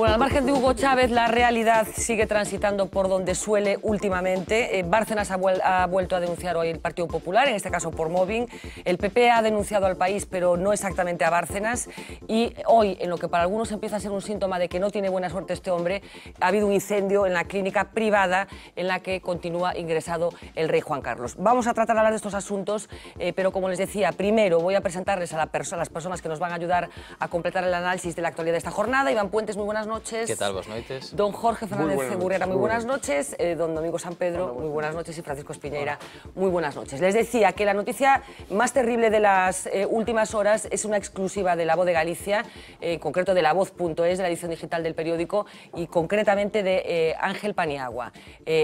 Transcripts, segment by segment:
Bueno, al margen de Hugo Chávez, la realidad sigue transitando por donde suele últimamente. Bárcenas ha vuelto a denunciar hoy el Partido Popular, en este caso por mobbing. El PP ha denunciado al País, pero no exactamente a Bárcenas. Y hoy, en lo que para algunos empieza a ser un síntoma de que no tiene buena suerte este hombre, ha habido un incendio en la clínica privada en la que continúa ingresado el rey Juan Carlos. Vamos a tratar de hablar de estos asuntos, pero como les decía, primero voy a presentarles a las personas que nos van a ayudar a completar el análisis de la actualidad de esta jornada. Iván Puentes, muy buenas noches. ¿Qué tal? Buenas noches. Don Jorge Fernández Ceburera, muy buenas noches. Don Domingo San Pedro, muy buenas noches. Y Francisco Espiñeira, muy buenas noches. Les decía que la noticia más terrible de las últimas horas es una exclusiva de La Voz de Galicia, en concreto de lavoz.es, de la edición digital del periódico, y concretamente de Ángel Paniagua.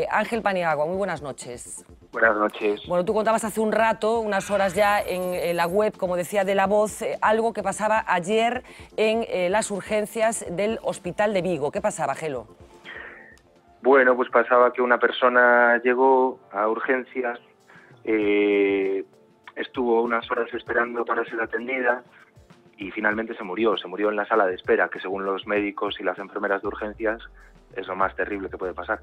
Ángel Paniagua, muy buenas noches. Buenas noches. Bueno, tú contabas hace un rato, unas horas ya, en la web, como decía, de La Voz, algo que pasaba ayer en las urgencias del Hospital de Vigo. ¿Qué pasaba, Gelo? Bueno, pues pasaba que una persona llegó a urgencias, estuvo unas horas esperando para ser atendida y finalmente se murió en la sala de espera, que según los médicos y las enfermeras de urgencias es lo más terrible que puede pasar.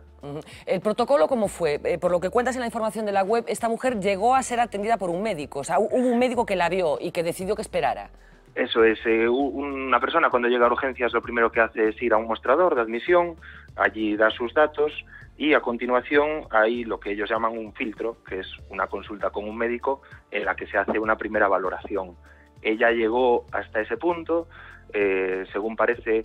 ¿El protocolo cómo fue? Por lo que cuentas en la información de la web, esta mujer llegó a ser atendida por un médico, o sea, hubo un médico que la vio y que decidió que esperara. Eso es, una persona cuando llega a urgencias lo primero que hace es ir a un mostrador de admisión, allí da sus datos y a continuación hay lo que ellos llaman un filtro, que es una consulta con un médico en la que se hace una primera valoración. Ella llegó hasta ese punto, según parece,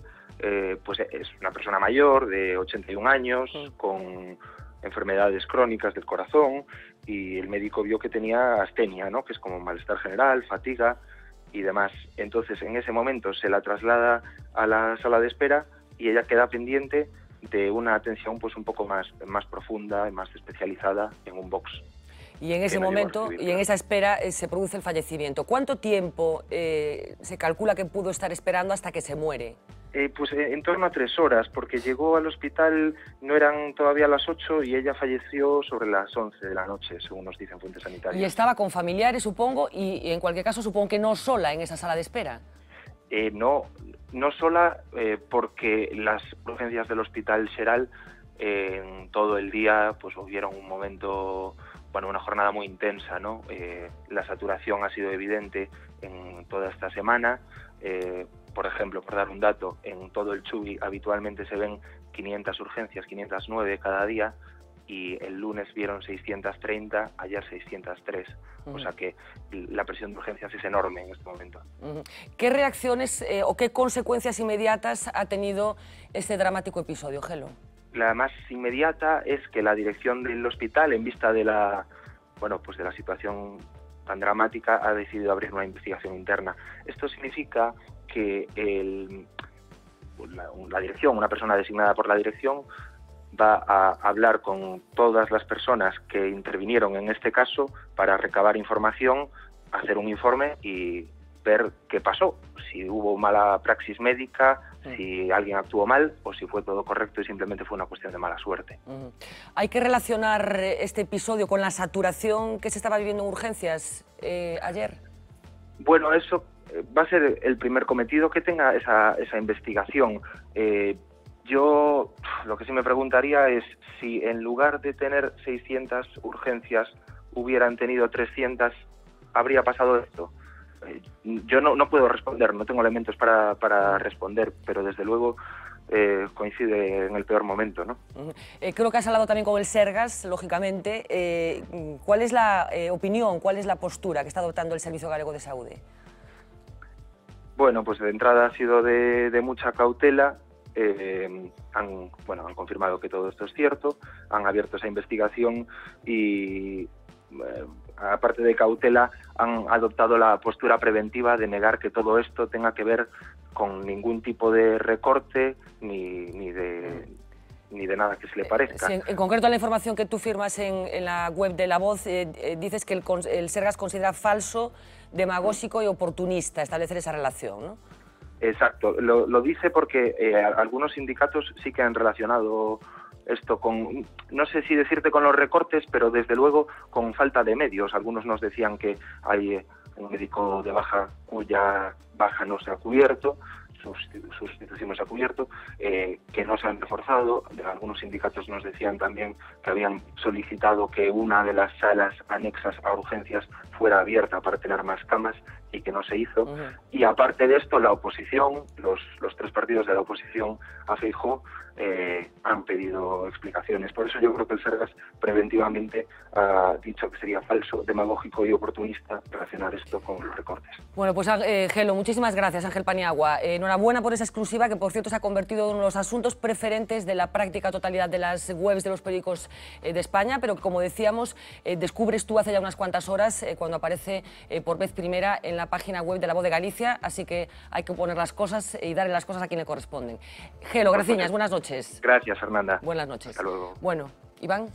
pues es una persona mayor de 81 años, con enfermedades crónicas del corazón, y el médico vio que tenía astenia, ¿no?, que es como malestar general, fatiga y demás. Entonces, en ese momento se la traslada a la sala de espera y ella queda pendiente de una atención pues un poco más profunda y más especializada en un box. Y en ese momento, y en esa espera, se produce el fallecimiento. ¿Cuánto tiempo se calcula que pudo estar esperando hasta que se muere? Pues en torno a 3 horas, porque llegó al hospital, no eran todavía las 8 y ella falleció sobre las 11 de la noche, según nos dicen fuentes sanitarias. Y estaba con familiares, supongo, y en cualquier caso supongo que no sola en esa sala de espera. No sola, porque las urgencias del Hospital Xeral todo el día pues hubieron un momento, bueno, una jornada muy intensa, ¿no? La saturación ha sido evidente en toda esta semana. Por ejemplo, por dar un dato, en todo el Chuy habitualmente se ven 500 urgencias, 509 cada día, y el lunes vieron 630, ayer 603. O sea que la presión de urgencias es enorme en este momento. ¿Qué reacciones o qué consecuencias inmediatas ha tenido este dramático episodio, Gelo? La más inmediata es que la dirección del hospital, en vista de la situación tan dramática, ha decidido abrir una investigación interna. Esto significa que la dirección, una persona designada por la dirección, va a hablar con todas las personas que intervinieron en este caso para recabar información, hacer un informe y ver qué pasó, si hubo mala praxis médica, si alguien actuó mal o si fue todo correcto y simplemente fue una cuestión de mala suerte. ¿Hay que relacionar este episodio con la saturación que se estaba viviendo en urgencias ayer? Bueno, eso va a ser el primer cometido que tenga esa investigación. Yo lo que sí me preguntaría es si en lugar de tener 600 urgencias hubieran tenido 300, ¿habría pasado esto? Yo no puedo responder, no tengo elementos para responder, pero desde luego coincide en el peor momento, ¿no? Creo que has hablado también con el Sergas, lógicamente. ¿Cuál es la opinión, cuál es la postura que está adoptando el Servicio Galego de Saúde? Bueno, pues de entrada ha sido de mucha cautela. Han confirmado que todo esto es cierto, han abierto esa investigación y, aparte de cautela, han adoptado la postura preventiva de negar que todo esto tenga que ver con ningún tipo de recorte ni de nada que se le parezca. Sí, en concreto, la información que tú firmas en la web de La Voz, dices que el Sergas considera falso, demagógico y oportunista establecer esa relación, ¿no? Exacto, lo dice porque algunos sindicatos sí que han relacionado esto con, no sé si decirte con los recortes, pero desde luego con falta de medios. Algunos nos decían que hay un médico de baja cuya baja no se ha cubierto, sustituciones a cubierto, que no se han reforzado. Algunos sindicatos nos decían también que habían solicitado que una de las salas anexas a urgencias fuera abierta para tener más camas y que no se hizo. Y aparte de esto, la oposición, los tres partidos de la oposición a Feijóo, han pedido explicaciones. Por eso yo creo que el Sergas preventivamente ha dicho que sería falso, demagógico y oportunista relacionar esto con los recortes. Bueno, pues Gelo, muchísimas gracias, Ángel Paniagua. Enhorabuena por esa exclusiva que, por cierto, se ha convertido en uno de los asuntos preferentes de la práctica totalidad de las webs de los periódicos de España, pero que, como decíamos, descubres tú hace ya unas cuantas horas cuando aparece por vez primera en la página web de La Voz de Galicia, así que hay que poner las cosas y darle las cosas a quien le corresponden. Gelo, gracias, buenas noches. Gracias, Fernanda. Buenas noches. Hasta luego. Bueno, Iván.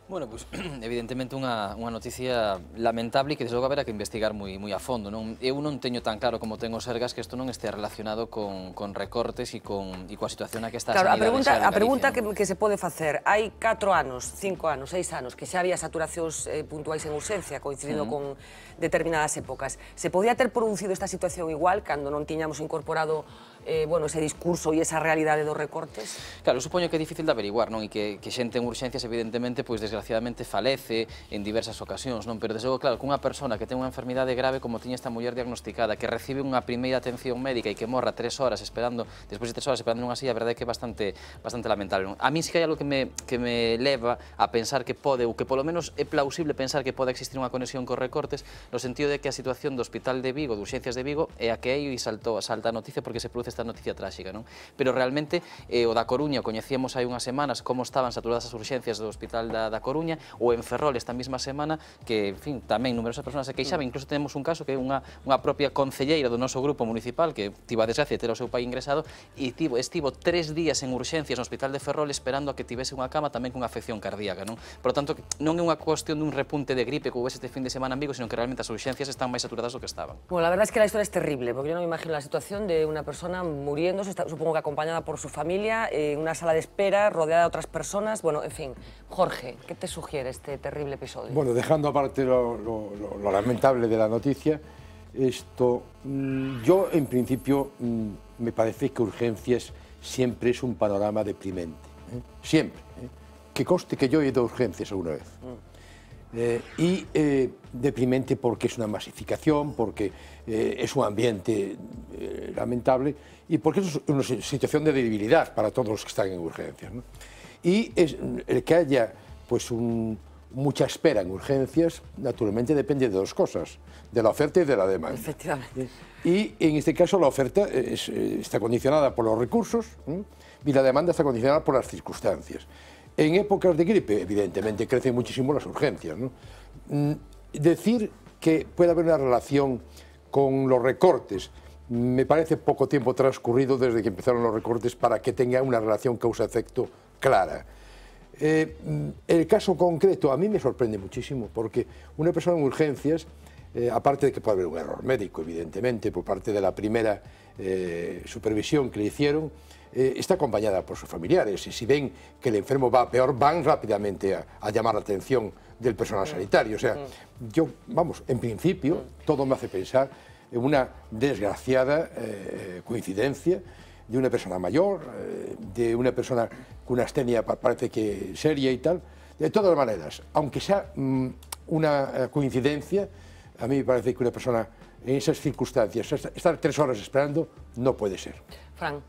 Bueno, pues evidentemente unha noticia lamentable e que desde logo haberá que investigar moi a fondo. Eu non teño tan claro como ten o Sergas que isto non estea relacionado con recortes e coa situación na que está a sanidade. Claro, a pregunta que se pode facer, hai 4 anos, 5 anos, 6 anos, que xa había saturacións puntuais en urxencia, coincidindo con determinadas épocas. Se podía ter producido esta situación igual cando non tiñamos incorporado ese discurso e esa realidade dos recortes? Claro, supoño que é difícil de averiguar, non? E que xente en urxencias, evidentemente, pois desgraciadamente falece en diversas ocasións, non? Pero, desde logo, claro, que unha persona que ten unha enfermidade grave como tiña esta muller diagnosticada, que recibe unha primeira atención médica e que morra 3 horas esperando, despois de 3 horas esperando nunha silla, a verdade é que é bastante lamentable, non? A mí sí que hai algo que me leva a pensar que pode, ou que polo menos é plausible pensar que pode existir unha conexión cos recortes, no sentido de que a situación do Hospital de Vigo, de Urxencias de Vigo, é a que aí salta a noticia porque se produce esta noticia tráxica, non? Pero realmente o da Coruña coñecíamos hai unhas semanas como estaban saturadas as urxencias do Hospital da Coruña, ou en Ferrol esta mesma semana, que, en fin, tamén numerosas persoas se queixaban. Incluso tenemos un caso que é unha propia concelleira do noso grupo municipal que tivo a desgracia de ter o seu pai ingresado e estivo 3 días en urxencias no Hospital de Ferrol esperando a que tivese unha cama tamén cunha afección cardíaca, non? Por lo tanto, non é unha cuestión dun repunte de gripe que houvese este fin de semana en Vigo, sino que realmente as urxencias están máis saturadas do que estaban. Bueno, la verdad es que la historia es terrible, porque yo no me imagino la situación de una persona muriéndose, supongo que acompañada por su familia, en una sala de espera, rodeada de otras personas. Bueno, en fin. Jorge, ¿qué te sugiere este terrible episodio? Bueno, dejando aparte lo lamentable de la noticia, yo en principio me parece que urgencias siempre es un panorama deprimente. Siempre. Que conste que yo he ido a urgencias alguna vez. Deprimente porque es una masificación, porque es un ambiente lamentable y porque es una situación de debilidad para todos los que están en urgencias, ¿no? Y el que haya pues mucha espera en urgencias, naturalmente depende de dos cosas, de la oferta y de la demanda. Efectivamente. Y en este caso la oferta está condicionada por los recursos, y la demanda está condicionada por las circunstancias. En épocas de gripe, evidentemente, crecen muchísimo las urgencias, ¿no? Decir que puede haber una relación con los recortes, me parece poco tiempo transcurrido desde que empezaron los recortes para que tenga una relación causa-efecto clara. El caso concreto a mí me sorprende muchísimo, porque una persona en urgencias, aparte de que puede haber un error médico, evidentemente, por parte de la primera supervisión que le hicieron, está acompañada por sus familiares y si ven que el enfermo va peor, van rápidamente a llamar la atención del personal sanitario. O sea, yo, vamos, en principio, todo me hace pensar en una desgraciada coincidencia de una persona mayor, de una persona con una astenia parece que seria y tal. De todas maneras, aunque sea una coincidencia, a mí me parece que una persona en esas circunstancias, estar 3 horas esperando, no puede ser. Fran.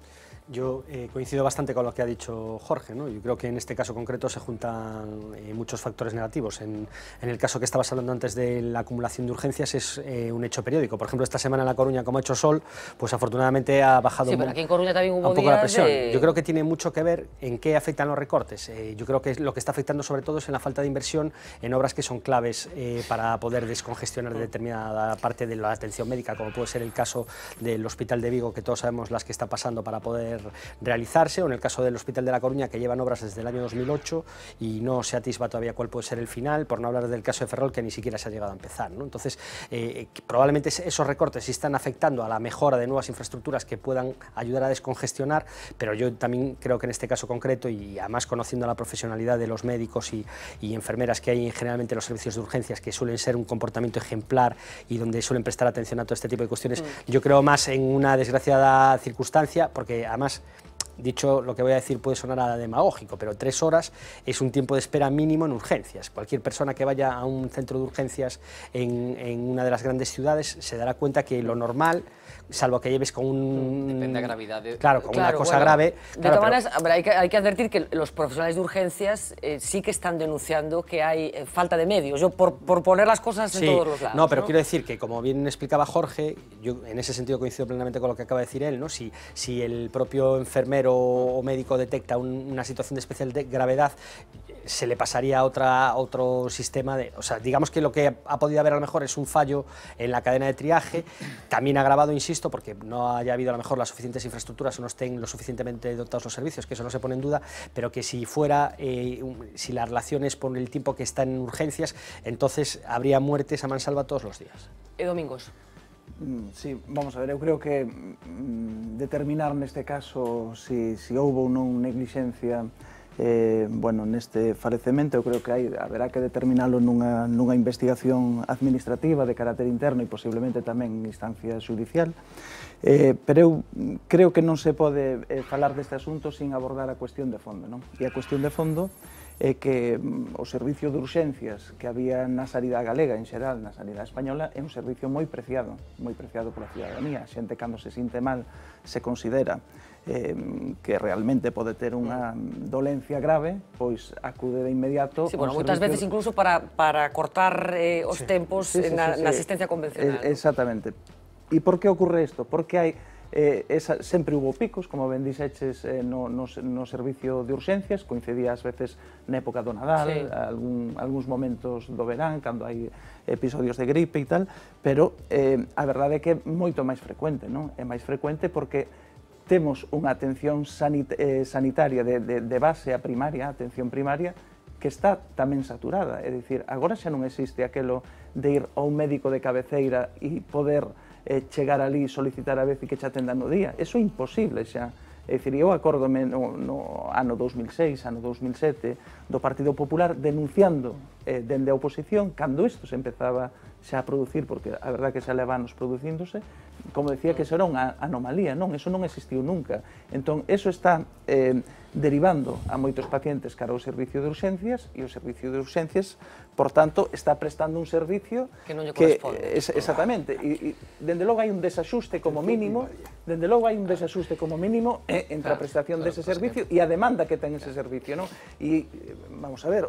Yo coincido bastante con lo que ha dicho Jorge, ¿no? Yo creo que en este caso concreto se juntan muchos factores negativos. En el caso que estabas hablando antes de la acumulación de urgencias es un hecho periódico. Por ejemplo, esta semana en La Coruña, como ha hecho sol, pues afortunadamente ha bajado pero aquí en Coruña también hubo un poco la presión. De... Yo creo que tiene mucho que ver en qué afectan los recortes. Yo creo que lo que está afectando sobre todo es en la falta de inversión en obras que son claves para poder descongestionar determinada parte de la atención médica, como puede ser el caso del Hospital de Vigo, que todos sabemos las que está pasando para poder poder realizarse, o en el caso del Hospital de La Coruña, que llevan obras desde el año 2008 y no se atisba todavía cuál puede ser el final, por no hablar del caso de Ferrol, que ni siquiera se ha llegado a empezar, ¿no? Entonces, probablemente esos recortes sí están afectando a la mejora de nuevas infraestructuras que puedan ayudar a descongestionar, pero yo también creo que en este caso concreto, y además conociendo la profesionalidad de los médicos y enfermeras que hay generalmente en los servicios de urgencias, que suelen ser un comportamiento ejemplar y donde suelen prestar atención a todo este tipo de cuestiones, yo creo más en una desgraciada circunstancia, porque además, dicho lo que voy a decir puede sonar a demagógico, pero 3 horas es un tiempo de espera mínimo en urgencias. Cualquier persona que vaya a un centro de urgencias en una de las grandes ciudades se dará cuenta que lo normal, salvo que lleves con un... Depende de la gravedad. Claro, con una cosa grave... De todas maneras, hay que advertir que los profesionales de urgencias sí que están denunciando que hay falta de medios, yo por poner las cosas en todos los lados. No, pero quiero decir que, como bien explicaba Jorge, yo en ese sentido coincido plenamente con lo que acaba de decir él, ¿no? Si el propio enfermero o médico detecta una situación de especial gravedad, se le pasaría a otro sistema de... O sea, digamos que lo que ha podido haber a lo mejor es un fallo en la cadena de triaje, también agravado, insisto, porque no haya habido a lo mejor las suficientes infraestructuras o no estén lo suficientemente dotados los servicios, que eso no se pone en duda, pero que si fuera, si la relación es por el tiempo que está en urgencias, entonces habría muertes a mansalva todos los días. Domingos. Sí, vamos a ver, eu creo que determinar neste caso si houve ou non neglixencia bueno, neste falecemento, eu creo que haberá que determinalo nunha investigación administrativa de carácter interno e posiblemente tamén en instancia judicial, pero eu creo que non se pode falar deste asunto sin abordar a cuestión de fondo, non? E a cuestión de fondo é que o servicio de urxencias que había na sanidade galega, en xeral, na sanidade española, é un servicio moi preciado pola ciudadanía. A xente, cando se sinte mal, se considera que realmente pode ter unha dolencia grave, pois acude de inmediato... Sí, bueno, moitas veces incluso para cortar os tempos na asistencia convencional. Exactamente. E por que ocurre isto? Porque hai... sempre hubo picos, como ben dixeches, no servicio de urxencias, coincidía ás veces na época do Nadal, algúns momentos do verán, cando hai episodios de gripe e tal, pero a verdade é que é moito máis frecuente, non? É máis frecuente porque temos unha atención sanitaria de base a primaria, a atención primaria, que está tamén saturada, é dicir, agora xa non existe aquelo de ir a un médico de cabeceira e poder chegar ali e solicitar a vez e que che atendan no día. Eso é imposible xa. É dicir, eu acórdome no ano 2006, ano 2007, do Partido Popular denunciando dende a oposición, cando isto se empezaba xa a producir, porque a verdade que xa leva anos producíndose, como decía que eso era unha anomalía, non, eso non existiu nunca. Entón, eso está derivando a moitos pacientes cara ao servicio de urxencias, e o servicio de urxencias, por tanto, está prestando un servicio que non lle corresponde. Exactamente, e dende logo hai un desaxuste como mínimo, entre a prestación dese servicio e a demanda que ten ese servicio, non? E, vamos a ver,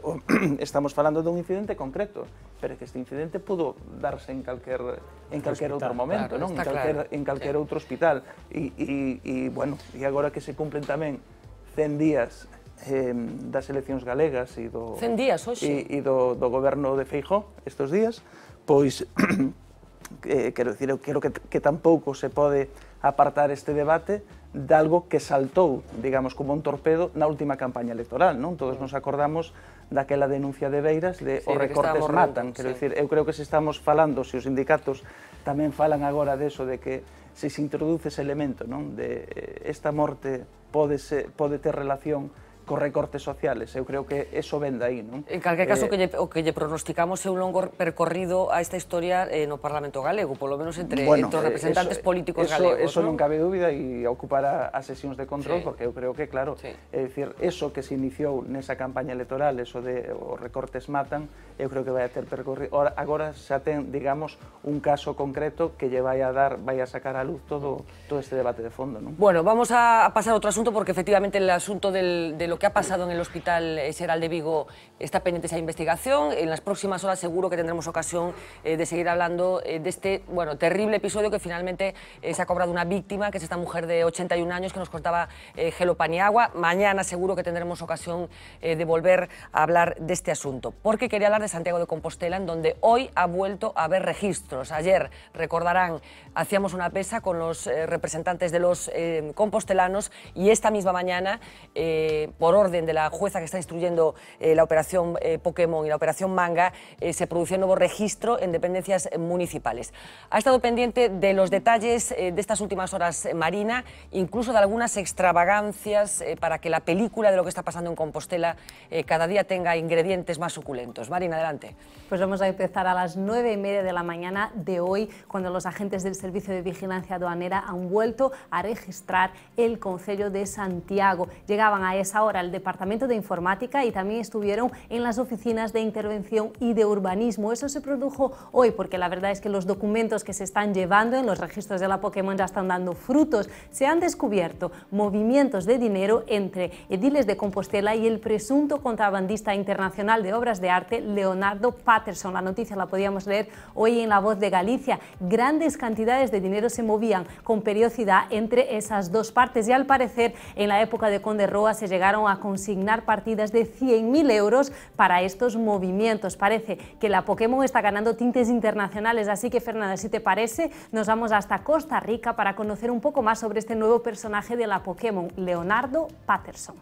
estamos falando dun incidente concreto, pero que este incidente pudo darse en calquer outro momento, non? En calquer outro hospital. E, bueno, e agora que se cumplen tamén 100 días das eleccións galegas e do 100 días, hoxe? E do goberno de Feijóo estes días, pois quero dicir, eu creo que tampouco se pode apartar este debate de algo que saltou, digamos, como un torpedo na última campaña electoral, non? Todos nos acordamos daquela denuncia de Beiras de os recortes matan, quero dicir, eu creo que se estamos falando, se os sindicatos tamén falan agora deso de que se introduce ese elemento, non? De esta morte pode ter relación cos recortes sociales, eu creo que eso ven de aí, non? En calquer caso, o que lle pronosticamos é un longo percorrido a esta historia no Parlamento galego, polo menos entre os representantes políticos galegos. Eso non cabe dúbida e ocupará as sesións de control, porque eu creo que, claro, é dicir, eso que se iniciou nesa campaña electoral, eso de os recortes matan, eu creo que vai a ter percorrido. Agora xa ten, digamos, un caso concreto que lle vai a sacar a luz todo este debate de fondo, non? Bueno, vamos a pasar a outro asunto, porque efectivamente el asunto de lo lo que ha pasado en el Hospital Xeral de Vigo está pendiente esa investigación. En las próximas horas seguro que tendremos ocasión de seguir hablando de este terrible episodio que finalmente se ha cobrado una víctima, que es esta mujer de 81 años que nos contaba Gelo Paniagua. Mañana seguro que tendremos ocasión de volver a hablar de este asunto, porque quería hablar de Santiago de Compostela, en donde hoy ha vuelto a haber registros. Ayer, recordarán, hacíamos una pesa con los representantes de los compostelanos, y esta misma mañana, por orden de la jueza que está instruyendo la operación Pokémon y la operación Manga, se produció un nuevo registro en dependencias municipales. Ha estado pendiente de los detalles de estas últimas horas, Marina, incluso de algunas extravagancias para que la película de lo que está pasando en Compostela cada día tenga ingredientes más suculentos. Marina, adelante. Pues vamos a empezar a las 9:30 de la mañana de hoy, cuando los agentes del Servicio de Vigilancia Aduanera han vuelto a registrar el concello de Santiago. Llegaban a esa hora al Departamento de Informática y también estuvieron en las oficinas de intervención y de urbanismo. Eso se produjo hoy porque la verdad es que los documentos que se están llevando en los registros de la Pokémon ya están dando frutos. Se han descubierto movimientos de dinero entre ediles de Compostela y el presunto contrabandista internacional de obras de arte Leonardo Patterson. La noticia la podíamos leer hoy en La Voz de Galicia. Grandes cantidades de dinero se movían con periodicidad entre esas dos partes y al parecer en la época de Conde Roa se llegaron a consignar partidas de 100.000 euros para estos movimientos. Parece que la Pokémon está ganando tintes internacionales, así que Fernanda, si te parece, nos vamos hasta Costa Rica para conocer un poco más sobre este nuevo personaje de la Pokémon, Leonardo Patterson.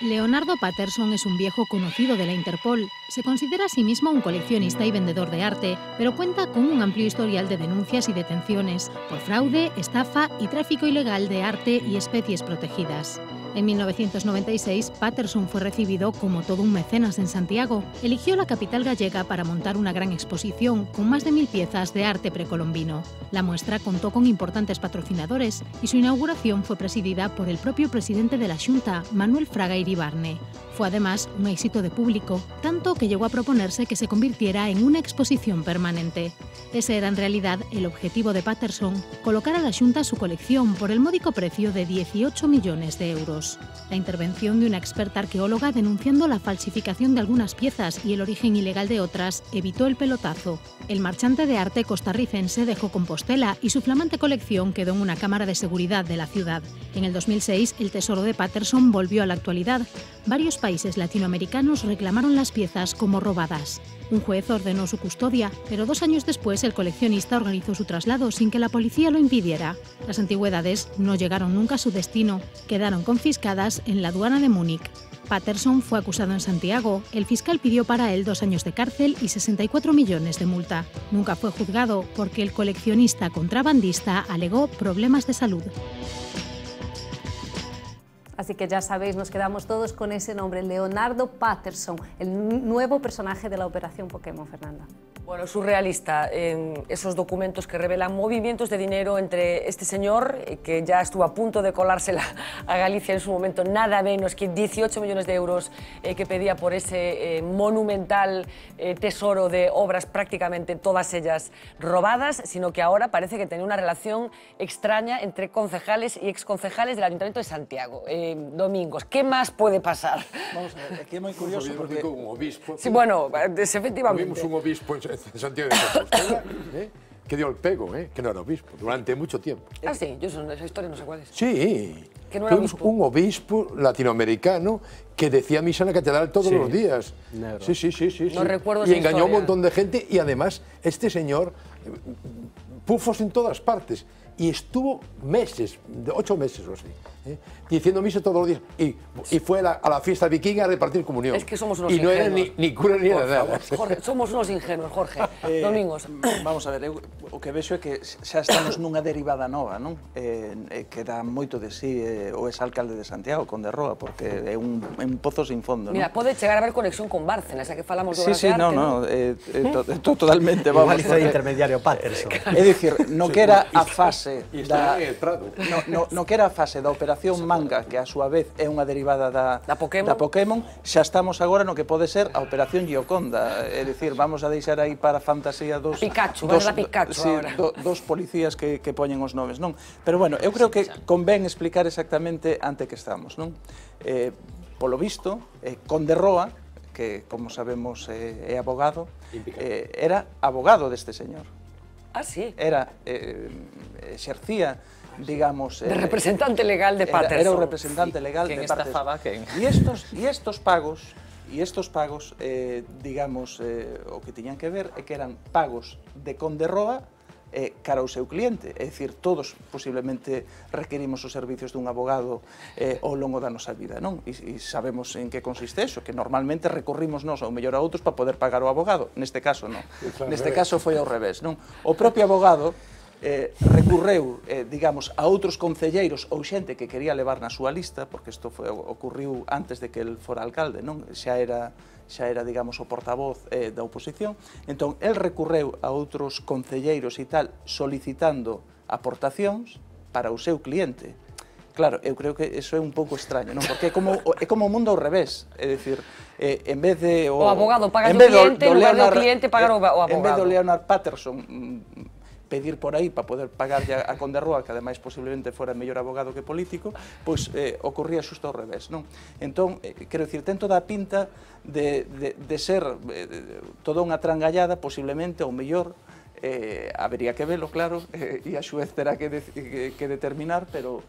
Leonardo Patterson es un viejo conocido de la Interpol. Se considera a sí mismo un coleccionista y vendedor de arte, pero cuenta con un amplio historial de denuncias y detenciones por fraude, estafa y tráfico ilegal de arte y especies protegidas. En 1996, Patterson fue recibido como todo un mecenas en Santiago. Eligió la capital gallega para montar una gran exposición con más de 1000 piezas de arte precolombino. La muestra contó con importantes patrocinadores y su inauguración fue presidida por el propio presidente de la Xunta, Manuel Fraga Iribarne. Fue además un éxito de público, tanto que llegó a proponerse que se convirtiera en una exposición permanente. Ese era en realidad el objetivo de Patterson, colocar a la Xunta su colección por el módico precio de 18 millones de euros. La intervención de una experta arqueóloga denunciando la falsificación de algunas piezas y el origen ilegal de otras evitó el pelotazo. El marchante de arte costarricense dejó Compostela y su flamante colección quedó en una cámara de seguridad de la ciudad. En el 2006, el tesoro de Patterson volvió a la actualidad. Varios países latinoamericanos reclamaron las piezas como robadas. Un juez ordenó su custodia, pero 2 años después el coleccionista organizó su traslado sin que la policía lo impidiera. Las antigüedades no llegaron nunca a su destino, quedaron confiscadas en la aduana de Múnich. Patterson fue acusado en Santiago. El fiscal pidió para él 2 años de cárcel y 64 millones de multa. Nunca fue juzgado porque el coleccionista contrabandista alegó problemas de salud. Así que ya sabéis, nos quedamos todos con ese nombre, Leonardo Patterson, el nuevo personaje de la Operación Pokémon, Fernanda. Bueno, surrealista, esos documentos que revelan movimientos de dinero entre este señor, que ya estuvo a punto de colársela a Galicia en su momento, nada menos que 18 millones de euros que pedía por ese monumental tesoro de obras, prácticamente todas ellas robadas, sino que ahora parece que tenía una relación extraña entre concejales y exconcejales del Ayuntamiento de Santiago. Domingos, ¿qué más puede pasar? Vamos a ver, aquí es muy curioso porque... un obispo... Sí, bueno, efectivamente. Vimos un obispo en Santiago de Compostela, que dio el pego, que no era obispo, durante mucho tiempo. Ah, sí, yo esa historia no sé cuál es. Sí, que no era obispo. Un obispo latinoamericano que decía misa en la catedral todos los días. Negro. Sí. No recuerdo y esa engañó a un historia. montón de gente y además este señor, pufos en todas partes. Y estuvo meses, 8 meses o así, diciendo misa todos los días. Y fue a la fiesta vikinga a repartir comunión. Es que somos unos y no ingenuos. era ni cura ni nada. Jorge, somos unos ingenuos, Jorge. Domingos. Vamos a ver, o que vexo é que xa estamos nunha derivada nova, non? Que dá moito de sí o exalcalde de Santiago, Conde Roa, porque é un pozo sin fondo, non? Mira, pode chegar a haber conexión con Bárcenas, xa que falamos de obras de arte. Totalmente, vamos. Igual hizo de intermediario Patterson. É dicir, no que era a fase E está en el Prado. no que era a fase da Operación Manga, que a súa vez é unha derivada da Pokémon, xa estamos agora no que pode ser a Operación Gioconda, é dicir, vamos a deixar aí para a fantasía dos Pikachu, vas a Pikachu agora. dos policías que poñen os nomes, non? Pero bueno, eu creo que convén explicar exactamente ante que estamos, non? polo visto, Conde Roa, que, como sabemos, é abogado, era abogado deste señor. Ah, sí. Exercía, digamos... de representante legal de Patterson. Era o representante legal de Patterson. Estafaba quen? E estos pagos, digamos, o que tiñan que ver é que eran pagos de Conde Roa cara ao seu cliente, é dicir, todos posiblemente requerimos os servicios dun abogado ao longo da nosa vida, non? E sabemos en que consiste eso, que normalmente recorrimos nós ao mellor a outros para poder pagar o abogado, neste caso non, neste caso foi ao revés, non? O propio abogado recurreu, digamos, a outros concelleiros ou xente que quería levar na súa lista, porque isto ocurriu antes de que el fora alcalde, non? Xa era, digamos, o portavoz da oposición. Entón, el recurreu a outros concelleiros e tal, solicitando aportacións para o seu cliente. Claro, eu creo que iso é un pouco extraño, non? Porque é como o mundo ao revés, é dicir, en vez de... O abogado paga o cliente, en lugar do cliente pagar o abogado. En vez do Leonard Patterson pedir por aí para poder pagar a Conde Roa, que ademais posiblemente fora mellor abogado que político, pois ocurría xusto ao revés, non? Entón, quero dicir, ten toda a pinta de ser toda unha trangallada, posiblemente, ou mellor, habería que velo, claro, e a xuez terá que determinar, pero,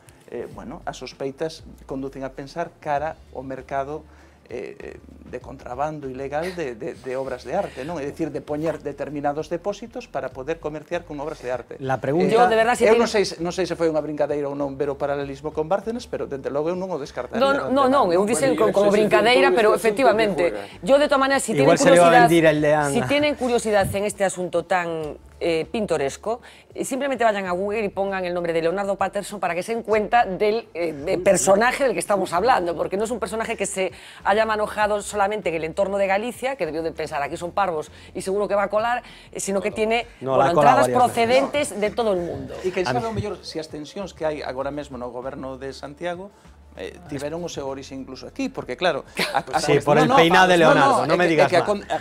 bueno, as sospeitas conducen a pensar cara ao mercado de contrabando ilegal de obras de arte, non? É dicir, de poñer determinados depósitos para poder comerciar con obras de arte. La pregunta... Yo, de verdad, eu non sei se foi unha brincadeira ou non ver o paralelismo con Bárcenas, pero, dende logo, eu non o descartaría. Non, eu dicen como brincadeira, pero, efectivamente, yo, de todas maneras, si tienen curiosidad en este asunto tan pintoresco, simplemente vayan a Google y pongan el nombre de Leonardo Patterson para que se den cuenta del personaje del que estamos hablando, porque no es un personaje que se haya manejado solamente en el entorno de Galicia, que debió de pensar aquí son parvos y seguro que va a colar, sino que tiene entradas procedentes de todo el mundo. E que sabe o mellor se as tensións que hai agora mesmo no goberno de Santiago tiveron o seu orixe incluso aquí, porque claro... Sí, por el peinado de Leonardo, non me digas máis. A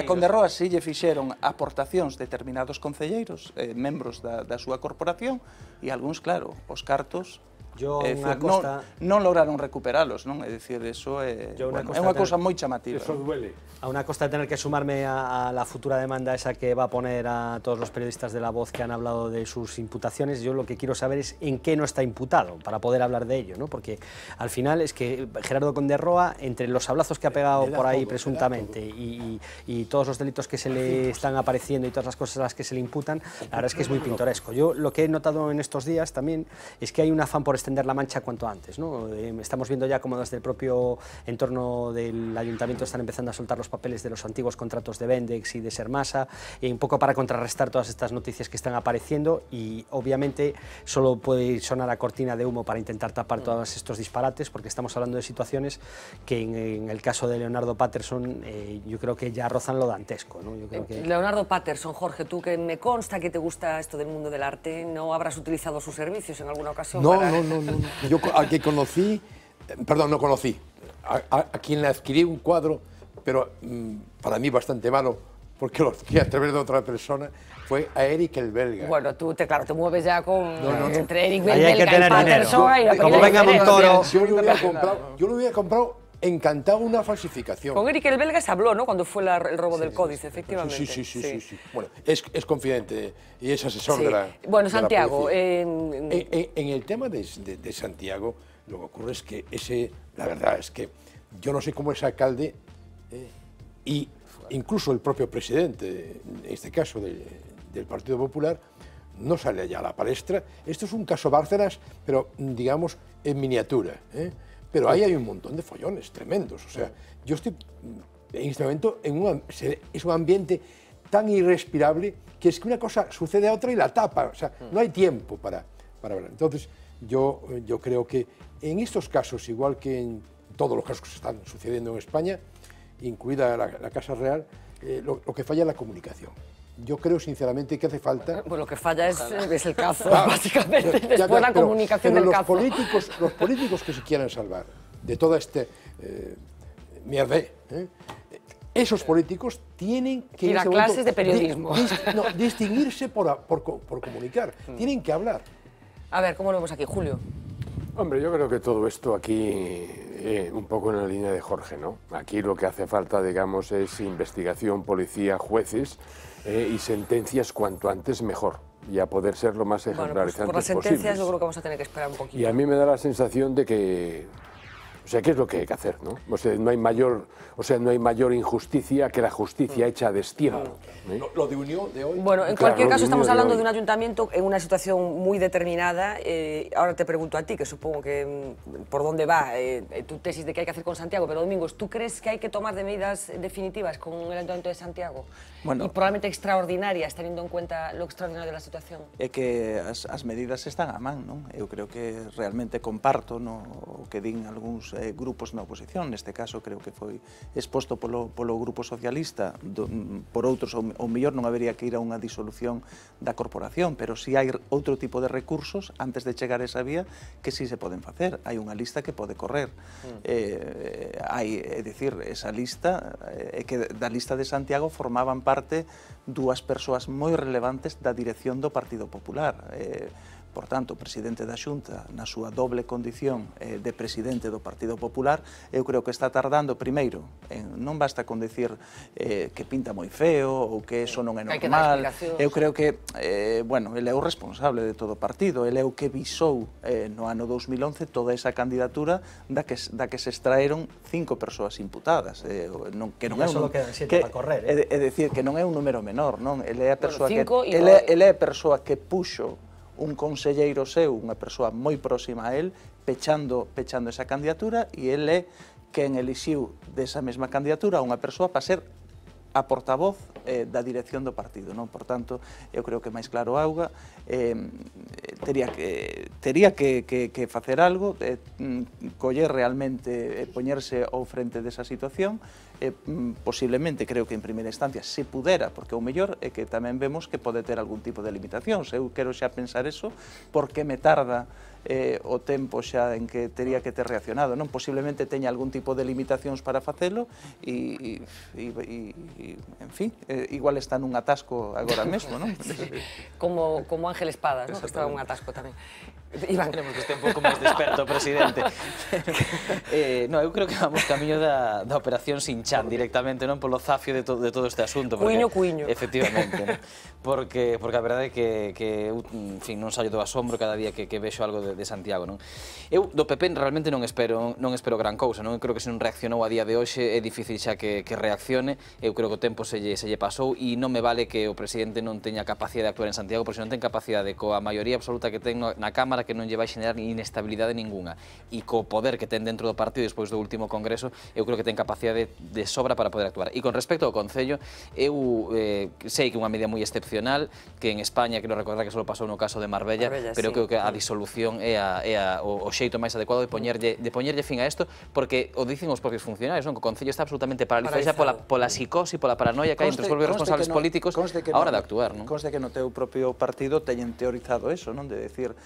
Conde Roa si lle fixeron aportacións determinados concelleiros, membros da súa corporación, e algúns, claro, os cartos non lograron recuperalos, non? É dicir, eso é unha cousa moi chamativa. Eso duele. A una costa de tener que sumarme a la futura demanda esa que va a poner a todos los periodistas de La Voz que han hablado de sus imputaciones, yo lo que quiero saber es en qué no está imputado, para poder hablar de ello, ¿no? Porque al final es que Gerardo Conde Roa, entre los sablazos que ha pegado por ahí presuntamente y todos los delitos que se le están apareciendo y todas las cosas a las que se le imputan, la verdad es que es muy pintoresco. Yo lo que he notado en estos días también es que hay un afán por extender la mancha cuanto antes, ¿no? Estamos viendo ya como desde el propio entorno del ayuntamiento están empezando a soltar los papeles de los antiguos contratos de Vendex y de Sermasa, un poco para contrarrestar todas estas noticias que están apareciendo, y obviamente solo puede sonar a cortina de humo para intentar tapar todos estos disparates, porque estamos hablando de situaciones que en el caso de Leonardo Patterson yo creo que ya rozan lo dantesco, ¿no? Yo creo que... Leonardo Patterson, Jorge, tú que me consta que te gusta esto del mundo del arte, ¿no habrás utilizado sus servicios en alguna ocasión? No. Yo a quien conocí, perdón, no conocí, a quien le adquirí un cuadro, pero para mí bastante malo, porque lo adquirí a través de otra persona, fue a Eric el Belga. Bueno, tú te mueves ya con entre Eric el Belga y Patterson. Como venga Montoro. Yo lo hubiera comprado encantado una falsificación. Con Eric el Belga se habló, ¿no? Cuando fue el robo del códice, efectivamente. Sí. Bueno, es confidente y es asesor de la... Bueno, Santiago... En el tema de Santiago, lo que ocurre es que la verdad es que yo no sé cómo ese alcalde y incluso el propio presidente, en este caso del Partido Popular, no sale allá a la palestra. Esto es un caso Bárcenas, pero digamos en miniatura, Pero ahí hay un montón de follones tremendos. O sea, yo estoy en este momento es un ambiente tan irrespirable que es que una cosa sucede a otra y la tapa. O sea, no hay tiempo para hablar. Entonces, yo creo que en estos casos, igual que en todos los casos que se están sucediendo en España, incluida la Casa Real, lo que falla es la comunicación. Yo creo sinceramente que hace falta... Pues lo que falla es el cazo, básicamente, después la comunicación del cazo. Los políticos que se quieran salvar de toda este mierdé, esos políticos tienen que... Ir a clases de periodismo. Distinguirse por comunicar, tienen que hablar. A ver, ¿cómo lo vemos aquí, Julio? Hombre, yo creo que todo esto aquí un poco en la línea de Jorge, ¿no? Aquí lo que hace falta, digamos, es investigación, policía, jueces y sentencias cuanto antes mejor, y a poder ser lo más ejemplarizantes posibles. Por las sentencias yo creo que vamos a tener que esperar un poquito. Y a mí me da la sensación de que, o sea, ¿qué es lo que hay que hacer, no? O sea, no hay mayor injusticia que la justicia hecha a destiempo. Lo de Unión de hoy... Bueno, en cualquier caso estamos hablando de un ayuntamiento en una situación muy determinada. Ahora te pregunto a ti, que supongo que por dónde va tu tesis de qué hay que hacer con Santiago, pero Domingos, ¿tú crees que hay que tomar medidas definitivas con el Ayuntamiento de Santiago? Bueno, y probablemente extraordinarias, teniendo en cuenta lo extraordinario de la situación. É que as medidas están a man, non? Eu creo que realmente comparto o que din algúns grupos na oposición, neste caso creo que foi exposto polo Grupo Socialista, por outros ou mellor non habería que ir a unha disolución da corporación, pero si hai outro tipo de recursos antes de chegar a esa vía que si se poden facer. Hai unha lista que pode correr. É dicir, esa lista, é que da lista de Santiago formaban parte dúas persoas moi relevantes da dirección do Partido Popular. Por tanto, o presidente da Xunta, na súa doble condición de presidente do Partido Popular, eu creo que está tardando, primeiro, non basta con decir que pinta moi feo ou que eso non é normal. Eu creo que, bueno, ele é o responsable de todo o partido, ele é o que visou no ano 2011 toda esa candidatura da que se extraeron 5 persoas imputadas, que non é un... É dicir, que non é un número menor, non? Ele é a persoa que puxo un conselleiro seu, unha persoa moi próxima a él, pechando esa candidatura, e ele é quen elixiu desa mesma candidatura unha persoa para ser a portavoz da dirección do partido, non? Por tanto, eu creo que máis claro auga, tería que facer algo, coller realmente, poñerse ao frente desa situación, posiblemente, creo que en primeira instancia, se pudera, porque o mellor é que tamén vemos que pode ter algún tipo de limitacións. Eu quero xa pensar eso, porque me tarda o tempo xa en que tería que ter reaccionado, non? Posiblemente teña algún tipo de limitacións para facelo e en fin, igual está nun atasco agora mesmo, non? Como Ángel Espadas, non? Que estaba un atasco tamén. Iván. Queremos que este un pouco máis desperto, presidente. No, eu creo que vamos camiño da operación Sinchan directamente, non polo zafio de todo este asunto. Cuiño. Efectivamente. Porque a verdade é que en fin, non saio do asombro cada día que vexo algo de Santiago, non? Eu do PP realmente non espero gran cousa, non? Eu creo que se non reaccionou a día de hoxe é difícil xa que reaccione. Eu creo que o tempo se lle pasou e non me vale que o presidente non teña capacidade de actuar en Santiago, porque se non ten capacidade coa maioría absoluta que ten na Cámara, que non lle vai xenerar inestabilidade ninguna, e co poder que ten dentro do partido despois do último congreso, eu creo que ten capacidade de sobra para poder actuar. E con respecto ao Concello, eu sei que é unha medida moi excepcional, que en España, quero recordar que só pasou no caso de Marbella, pero creo que a disolución é o xeito máis adecuado de poñerlle fin a isto, porque o dicen os propios funcionarios, non? Que o Concello está absolutamente paralizado xa pola psicosis, pola paranoia que hai entre os propios responsables políticos a hora de actuar, non? Conste que no teu propio partido teñen teorizado eso, non? De decir,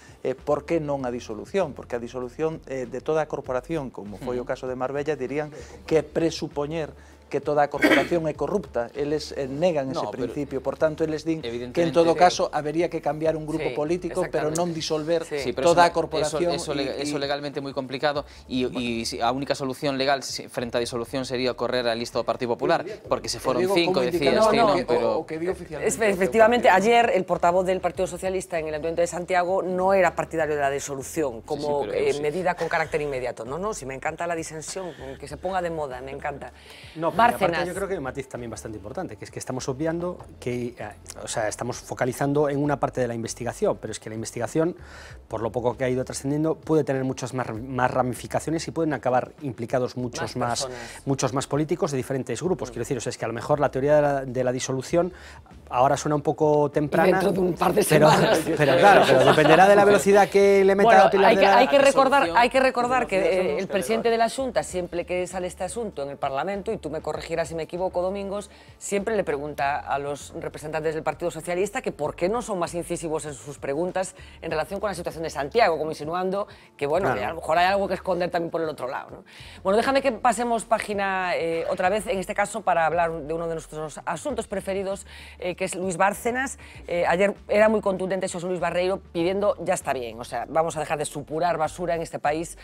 por que non a disolución? Porque a disolución de toda a corporación, como foi o caso de Marbella, dirían que presupoñer que toda a corporación é corrupta. Eles negan ese principio, por tanto, eles din que en todo caso habería que cambiar un grupo político, pero non disolver toda a corporación. Eso legalmente moi complicado, e a única solución legal frente á disolución sería correr a lista do Partido Popular, porque se foron 5, decías que non, pero... Efectivamente, ayer el portavoz del Partido Socialista en el Ayuntamiento de Santiago no era partidario de la disolución como medida con carácter inmediato. No, si me encanta la disensión, que se ponga de moda, me encanta. Aparte, yo creo que hay un matiz también bastante importante, que es que estamos obviando que, o sea, estamos focalizando en una parte de la investigación, pero es que la investigación, por lo poco que ha ido trascendiendo, puede tener muchas más ramificaciones y pueden acabar implicados muchos más políticos de diferentes grupos. Quiero decir, o sea, es que a lo mejor la teoría de la disolución ahora suena un poco temprana, y dentro de un par de semanas. Pero claro, pero dependerá de la velocidad que le meta a Pilar de la... Hay que recordar que el presidente de la Xunta, siempre que sale este asunto en el Parlamento, y tú me corregirá si me equivoco, Domingos, siempre le pregunta a los representantes del Partido Socialista que por qué no son más incisivos en sus preguntas en relación con la situación de Santiago, como insinuando que, bueno, que a lo mejor hay algo que esconder también por el otro lado, ¿no? Bueno, déjame que pasemos página otra vez, en este caso para hablar de uno de nuestros asuntos preferidos, que es Luis Bárcenas. Ayer era muy contundente Xosé Luis Barreiro pidiendo ya está bien, o sea, vamos a dejar de supurar basura en este país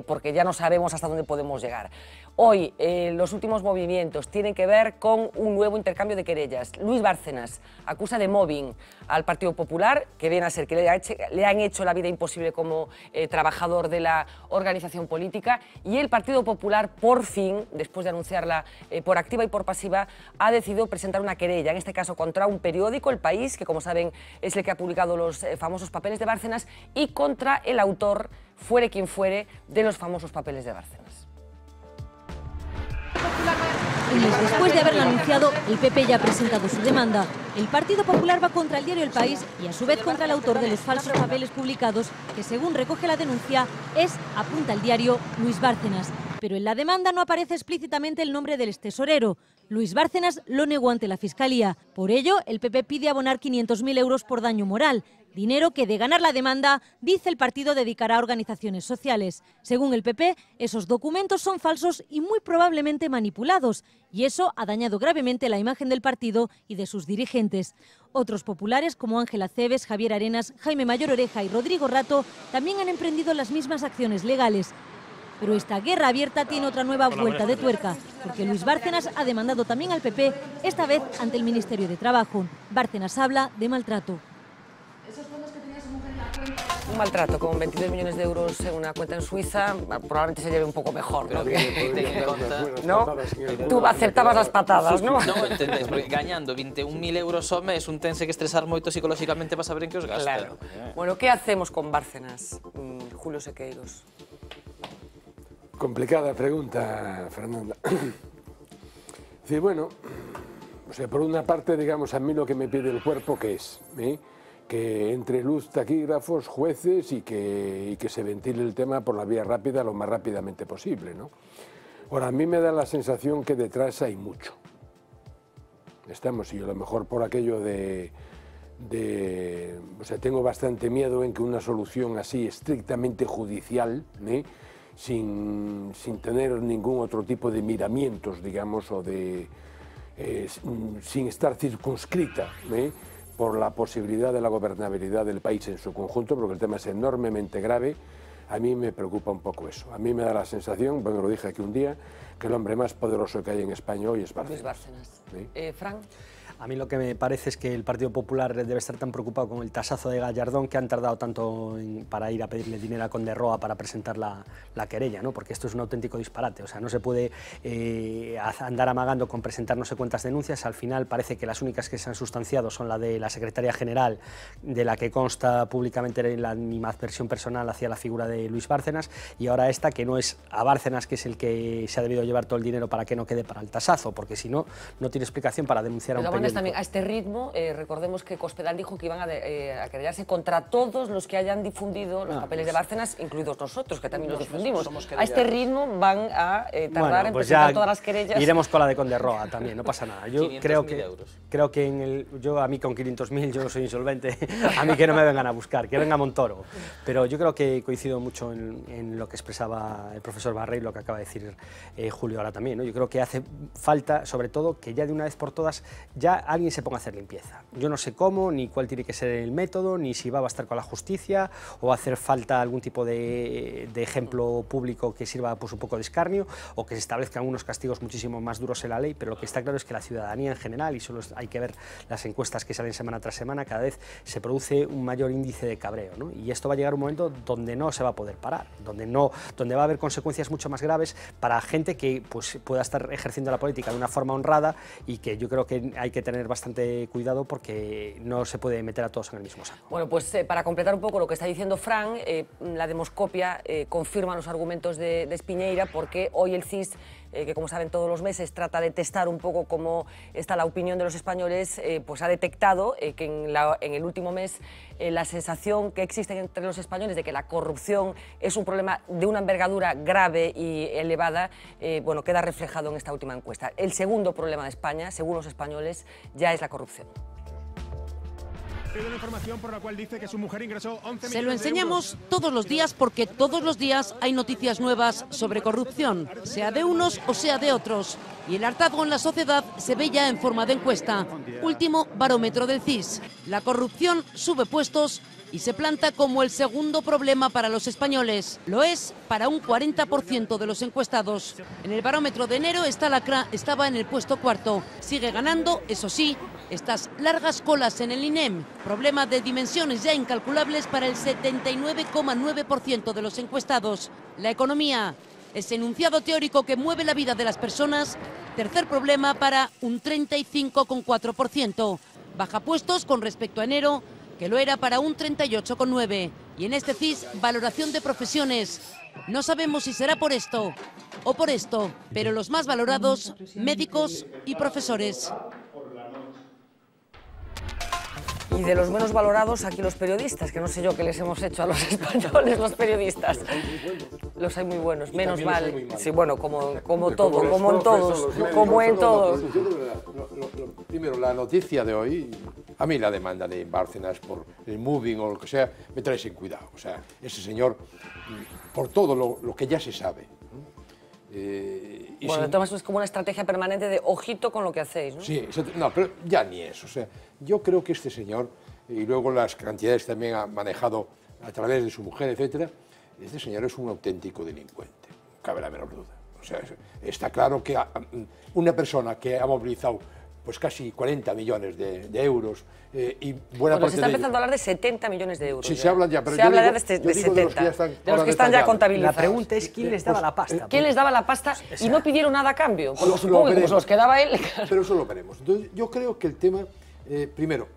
porque ya no sabemos hasta dónde podemos llegar. Hoy los últimos movimientos tienen que ver con un nuevo intercambio de querellas. Luis Bárcenas acusa de mobbing al Partido Popular, que viene a ser que le han hecho la vida imposible como trabajador de la organización política, y el Partido Popular, por fin, después de anunciarla por activa y por pasiva, ha decidido presentar una querella, en este caso contra un periódico, El País, que como saben es el que ha publicado los famosos papeles de Bárcenas, y contra el autor, fuere quien fuere, de los famosos papeles de Bárcenas. Un mes después de haberlo anunciado, el PP ya ha presentado su demanda. El Partido Popular va contra el diario El País y a su vez contra el autor de los falsos papeles publicados, que según recoge la denuncia es, apunta el diario, Luis Bárcenas. Pero en la demanda no aparece explícitamente el nombre del extesorero. Luis Bárcenas lo negó ante la Fiscalía. Por ello, el PP pide abonar 500.000 euros por daño moral. Dinero que, de ganar la demanda, dice el partido dedicará a organizaciones sociales. Según el PP, esos documentos son falsos y muy probablemente manipulados, y eso ha dañado gravemente la imagen del partido y de sus dirigentes. Otros populares, como Ángel Acebes, Javier Arenas, Jaime Mayor Oreja y Rodrigo Rato, también han emprendido las mismas acciones legales. Pero esta guerra abierta tiene otra nueva vuelta de tuerca, porque Luis Bárcenas ha demandado también al PP, esta vez ante el Ministerio de Trabajo. Bárcenas habla de maltrato. Un maltrato con 22 millones de euros en una cuenta en Suiza, probablemente se lleve un poco mejor, ¿no? ¿No? Tú aceptabas las patadas, ¿no? Non entendes, porque gañando 21.000 euros ao mes un tense que estresar moito psicolóxicamente para saber en que os gasta. Claro. Bueno, ¿qué hacemos con Bárcenas, Julio Sequeiros? Complicada pregunta, Fernanda. Sí, bueno, o sea, por una parte, digamos, a mí lo que me pide el cuerpo, ¿qué es? Que entre luz, taquígrafos, jueces y que se ventile el tema por la vía rápida lo más rápidamente posible, ¿no? Ahora, a mí me da la sensación que detrás hay mucho. Estamos, y a lo mejor por aquello o sea, tengo bastante miedo en que una solución así estrictamente judicial, sin tener ningún otro tipo de miramientos, digamos, o sin estar circunscrita, por la posibilidad de la gobernabilidad del país en su conjunto, porque el tema es enormemente grave. A mí me preocupa un poco eso. A mí me da la sensación, bueno, lo dije aquí un día, que el hombre más poderoso que hay en España hoy es Bárcenas. Fran. A mí lo que me parece es que el Partido Popular debe estar tan preocupado con el tasazo de Gallardón que han tardado tanto para ir a pedirle dinero a Conde Roa para presentar la querella, ¿no? Porque esto es un auténtico disparate. O sea, no se puede andar amagando con presentar no sé cuántas denuncias. Al final parece que las únicas que se han sustanciado son la de la secretaria general, de la que consta públicamente la animadversión personal hacia la figura de Luis Bárcenas, y ahora esta, que no es a Bárcenas, que es el que se ha debido llevar todo el dinero para que no quede para el tasazo, porque si no, no tiene explicación para denunciar a un periódico. También a este ritmo, recordemos que Cospedal dijo que iban a querellarse contra todos los que hayan difundido los papeles de Bárcenas, incluidos nosotros, que también los difundimos. A este ritmo van a tardar en presentar todas las querellas. Iremos con la de Conde Roa también, no pasa nada. Yo creo que a mí con 500.000 yo soy insolvente, a mí que no me vengan a buscar, que venga Montoro. Pero yo creo que coincido mucho en lo que expresaba el profesor Barreiro, lo que acaba de decir Julio ahora también, ¿no? Yo creo que hace falta, sobre todo, que ya de una vez por todas ya alguien se ponga a hacer limpieza. Yo no sé cómo, ni cuál tiene que ser el método, ni si va a bastar con la justicia o va a hacer falta algún tipo de ejemplo público que sirva pues un poco de escarnio, o que se establezcan unos castigos muchísimo más duros en la ley, pero lo que está claro es que la ciudadanía en general, y solo hay que ver las encuestas que salen semana tras semana, cada vez se produce un mayor índice de cabreo, ¿no? Y esto va a llegar un momento donde no se va a poder parar, donde va a haber consecuencias mucho más graves para gente que pues pueda estar ejerciendo la política de una forma honrada, y que yo creo que hay que tener bastante cuidado porque no se puede meter a todos en el mismo saco. Bueno, pues para completar un poco lo que está diciendo Fran, la Demoscopia confirma los argumentos de Espiñeira, porque hoy el CIS que como saben todos los meses trata de testar un poco cómo está la opinión de los españoles, pues ha detectado que en el último mes la sensación que existe entre los españoles de que la corrupción es un problema de una envergadura grave y elevada, bueno, queda reflejado en esta última encuesta. El segundo problema de España, según los españoles, ya es la corrupción. Una información por la cual dice que su mujer ingresó 11 Se lo enseñamos todos los días porque todos los días hay noticias nuevas sobre corrupción, sea de unos o sea de otros. Y el hartazgo en la sociedad se ve ya en forma de encuesta. Último barómetro del CIS. La corrupción sube puestos y se planta como el segundo problema para los españoles. Lo es para un 40% de los encuestados. En el barómetro de enero estaba en el puesto cuarto. Sigue ganando, eso sí, estas largas colas en el INEM. Problema de dimensiones ya incalculables para el 79,9% de los encuestados. La economía, ese enunciado teórico que mueve la vida de las personas. Tercer problema para un 35,4%. Baja puestos con respecto a enero, que lo era para un 38,9%. Y en este CIS, valoración de profesiones. No sabemos si será por esto o por esto, pero los más valorados, médicos y profesores. Y de los menos valorados, aquí los periodistas, que no sé yo qué les hemos hecho a los españoles, los periodistas. Los hay muy buenos, menos mal. Sí, bueno, como todo, como en todos, como en todos. Primero, la noticia de hoy, a mí la demanda de Bárcenas por el moving o lo que sea, me trae sin cuidado. O sea, ese señor, por todo lo que ya se sabe. Bueno, entonces es como una estrategia permanente de ojito con lo que hacéis, ¿no? Sí, no, pero ya ni eso. O sea, yo creo que este señor, y luego las cantidades también ha manejado a través de su mujer, etcétera, este señor es un auténtico delincuente, no cabe la menor duda. O sea, está claro que una persona que ha movilizado pues casi 40 millones de euros y buena parte se está empezando a hablar de 70 millones de euros. Sí, se hablan ya, pero se habla de 70, de los que están ya contabilizados. La pregunta es quién les daba la pasta. ¿Quién les daba la pasta y no pidieron nada a cambio? Pues supongo que los quedaba él. Pero eso lo veremos. Entonces, yo creo que el tema, primero,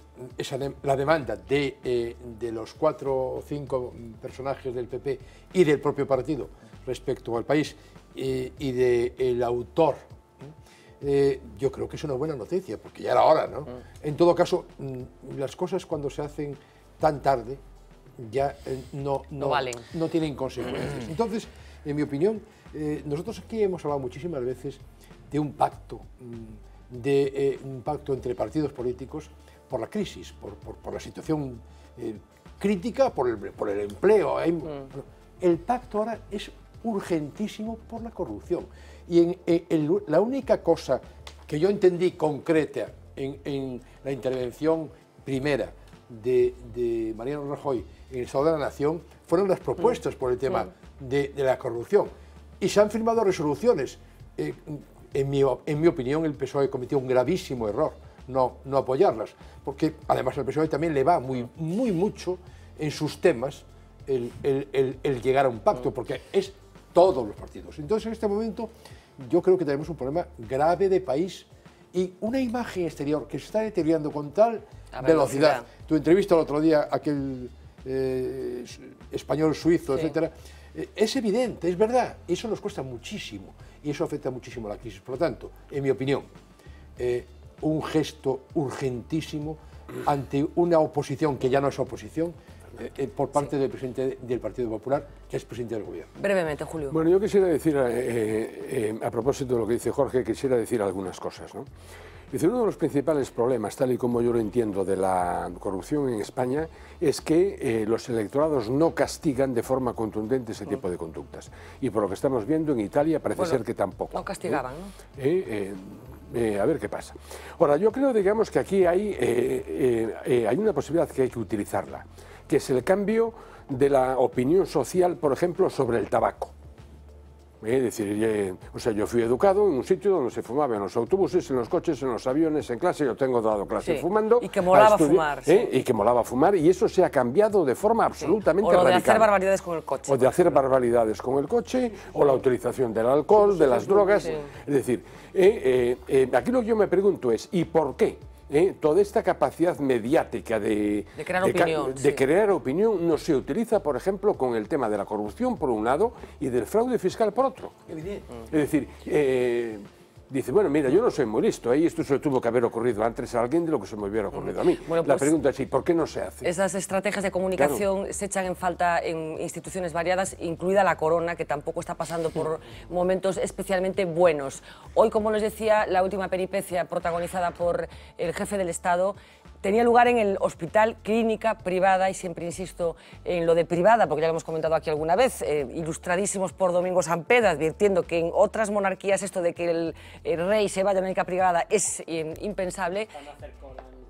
la demanda de los 4 o 5 personajes del PP y del propio partido respecto al país y del autor, yo creo que es una buena noticia, porque ya era hora, ¿no? En todo caso, las cosas cuando se hacen tan tarde ya no valen. No tienen consecuencias. Entonces, en mi opinión, nosotros aquí hemos hablado muchísimas veces de un pacto, un pacto entre partidos políticos por la crisis, por la situación crítica, por el empleo. El pacto ahora es urgentísimo por la corrupción. Y la única cosa que yo entendí concreta en la intervención primera de Mariano Rajoy en el Estado de la Nación fueron las propuestas por el tema de la corrupción. Y se han firmado resoluciones. En mi opinión, el PSOE cometió un gravísimo error no apoyarlas, porque además al PSOE también le va muy mucho en sus temas el llegar a un pacto, porque es todos los partidos. Entonces, en este momento, yo creo que tenemos un problema grave de país y una imagen exterior que se está deteriorando con tal velocidad. Tu entrevista el otro día, aquel español suizo, etcétera, es evidente, es verdad. Eso nos cuesta muchísimo y eso afecta muchísimo a la crisis. Por lo tanto, en mi opinión, un gesto urgentísimo ante una oposición que ya no es oposición, por parte del presidente del Partido Popular, que es presidente del Gobierno. Brevemente, Julio. Bueno, yo quisiera decir, a propósito de lo que dice Jorge, quisiera decir algunas cosas, ¿no? Dice, uno de los principales problemas, tal y como yo lo entiendo, de la corrupción en España, es que los electorados no castigan de forma contundente ese tipo de conductas. Y por lo que estamos viendo en Italia parece ser que tampoco. No castigaban, ¿no? A ver qué pasa. Ahora, yo creo, digamos, que aquí hay una posibilidad que hay que utilizarla, que es el cambio de la opinión social, por ejemplo, sobre el tabaco. Es decir, o sea, yo fui educado en un sitio donde se fumaba en los autobuses, en los coches, en los aviones, en clase. Yo tengo dado clase fumando. Y que molaba fumar. Y que molaba fumar, y eso se ha cambiado de forma absolutamente radical. O de hacer barbaridades con el coche. O de hacer barbaridades con el coche, o la utilización del alcohol, de las drogas. Es decir, aquí lo que yo me pregunto es, ¿y por qué? toda esta capacidad mediática de crear opinión no se utiliza, por ejemplo, con el tema de la corrupción por un lado y del fraude fiscal por otro. Es decir, dice, bueno, mira, yo no soy muy listo, esto se tuvo que haber ocurrido antes a alguien de lo que se me hubiera ocurrido a mí. Bueno, pues, la pregunta es, ¿por qué no se hace? Esas estrategias de comunicación se echan en falta en instituciones variadas, incluida la Corona, que tampoco está pasando por momentos especialmente buenos. Hoy, como les decía, la última peripecia protagonizada por el jefe del Estado tenía lugar en el hospital Clínica Privada, y siempre insisto en lo de privada, porque ya lo hemos comentado aquí alguna vez, ilustradísimos por Domingo Sampeda, advirtiendo que en otras monarquías esto de que el rey se vaya a una clínica privada es impensable.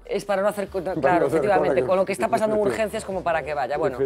Es para no hacer, claro, efectivamente, con lo que está pasando en urgencias como para que vaya. Bueno,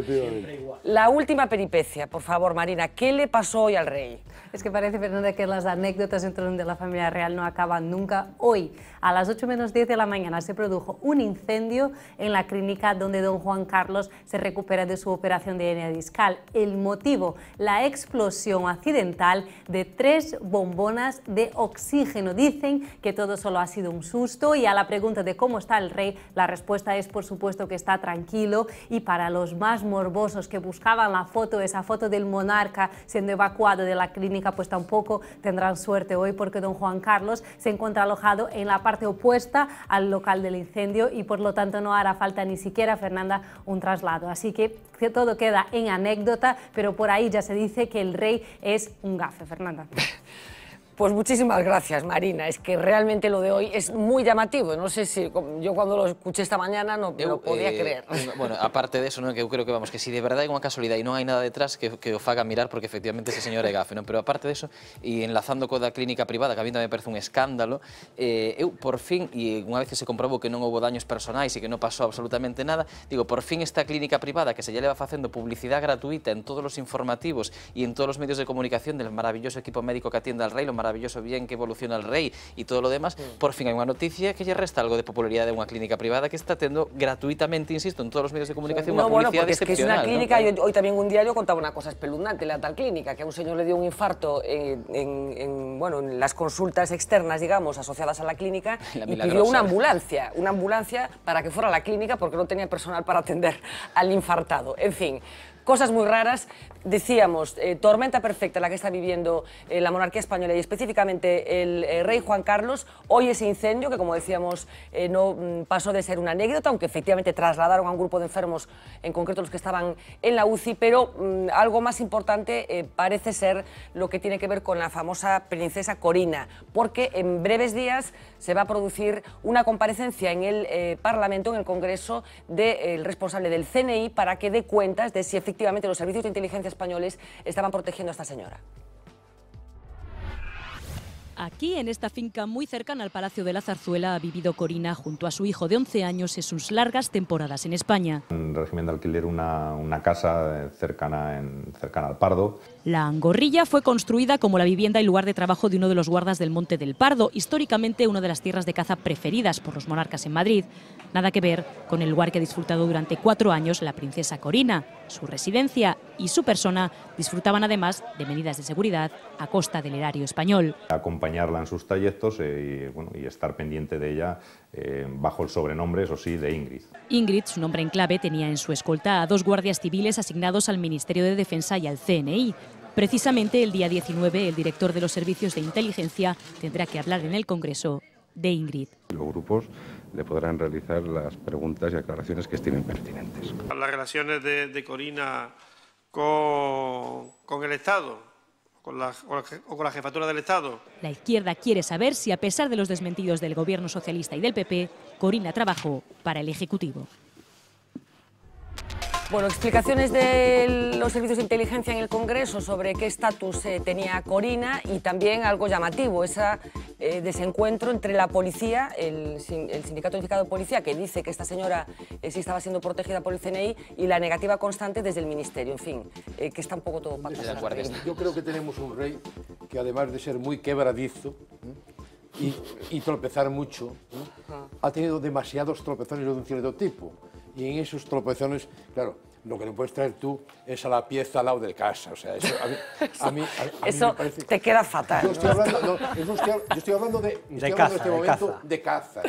la última peripecia, por favor, Marina, ¿qué le pasó hoy al rey? Es que parece, Fernanda, que las anécdotas en torno de la familia real no acaban nunca. Hoy, a las 8 menos 10 de la mañana, se produjo un incendio en la clínica donde don Juan Carlos se recupera de su operación de hernia discal. El motivo, la explosión accidental de 3 bombonas de oxígeno. Dicen que todo solo ha sido un susto, y a la pregunta de cómo está el rey, la respuesta es, por supuesto, que está tranquilo. Y para los más morbosos que buscaban la foto, esa foto del monarca siendo evacuado de la clínica, pues tampoco tendrán suerte hoy, porque don Juan Carlos se encuentra alojado en la parte opuesta al local del incendio y por lo tanto no hará falta ni siquiera, Fernanda, un traslado. Así que todo queda en anécdota, pero por ahí ya se dice que el rey es un gafe, Fernanda. Pues muchísimas gracias, Marina. Es que realmente lo de hoy es muy llamativo. No sé si yo cuando lo escuché esta mañana no lo podía creer. Bueno, aparte de eso, ¿no? Que eu creo que vamos, que si de verdade hai unha casualidade e non hai nada detrás que o faga mirar, porque efectivamente ese señor é gafe, non? Pero aparte de eso, e enlazando co da clínica privada, que a mí tamén me parece un escándalo, eu por fin, e unha vez que se comprobou que non houbo daños personais e que non pasou absolutamente nada, digo, por fin esta clínica privada que se lle leva facendo publicidade gratuita en todos os informativos e en todos os medios de comunicación del maravilloso equipo médico que atiende al rei, lo maravilloso bien que evoluciona el rey y todo lo demás, por fin hai unha noticia que lle resta algo de popularidade a unha clínica privada que está tendo gratuitamente, insisto, en todos os medios de comunicación unha publicidade excepcional. Es que es una clínica, ¿no? Hoy también un diario contaba una cosa espeluznante, la tal clínica, que a un señor le dio un infarto en las consultas externas, digamos, asociadas a la clínica, y pidió una ambulancia para que fuera a la clínica porque no tenía personal para atender al infartado. En fin, cosas muy raras. Decíamos, tormenta perfecta la que está viviendo la monarquía española y específicamente el rey Juan Carlos. Hoy ese incendio, que como decíamos no pasó de ser una anécdota, aunque efectivamente trasladaron a un grupo de enfermos, en concreto los que estaban en la UCI, pero algo más importante parece ser lo que tiene que ver con la famosa princesa Corina, porque en breves días se va a producir una comparecencia en el Parlamento, en el Congreso, del responsable del CNI para que dé cuentas de si efectivamente los servicios de inteligencia españoles estaban protegiendo a esta señora. Aquí, en esta finca muy cercana al Palacio de la Zarzuela, ha vivido Corina junto a su hijo de 11 años en sus largas temporadas en España. En régimen de alquiler una casa cercana al Pardo. La Angorrilla fue construida como la vivienda y lugar de trabajo de uno de los guardas del Monte del Pardo, históricamente una de las tierras de caza preferidas por los monarcas en Madrid. Nada que ver con el lugar que ha disfrutado durante 4 años la princesa Corina. Su residencia y su persona disfrutaban además de medidas de seguridad a costa del erario español. Acompañarla en sus trayectos y estar pendiente de ella bajo el sobrenombre, eso sí, de Ingrid. Ingrid, su nombre en clave, tenía en su escolta a 2 guardias civiles asignados al Ministerio de Defensa y al CNI. Precisamente el día 19, el director de los servicios de inteligencia tendrá que hablar en el Congreso de Ingrid. Los grupos le podrán realizar las preguntas y aclaraciones que estimen pertinentes. Las relaciones de Corina con el Estado, con la jefatura del Estado. La izquierda quiere saber si, a pesar de los desmentidos del Gobierno socialista y del PP, Corina trabajó para el Ejecutivo. Bueno, explicaciones de los servicios de inteligencia en el Congreso sobre qué estatus tenía Corina y también algo llamativo, ese desencuentro entre la policía, el Sindicato Unificado de Policía, que dice que esta señora sí estaba siendo protegida por el CNI, y la negativa constante desde el Ministerio. En fin, que está un poco todo para Yo creo que tenemos un rey que, además de ser muy quebradizo y tropezar mucho, ha tenido demasiados tropezones de un cierto tipo. Y en esos tropezones, claro, lo que no puedes traer tú es a la pieza al lado de casa. O sea, eso a mí eso me parece... te queda fatal. Yo estoy hablando de caza.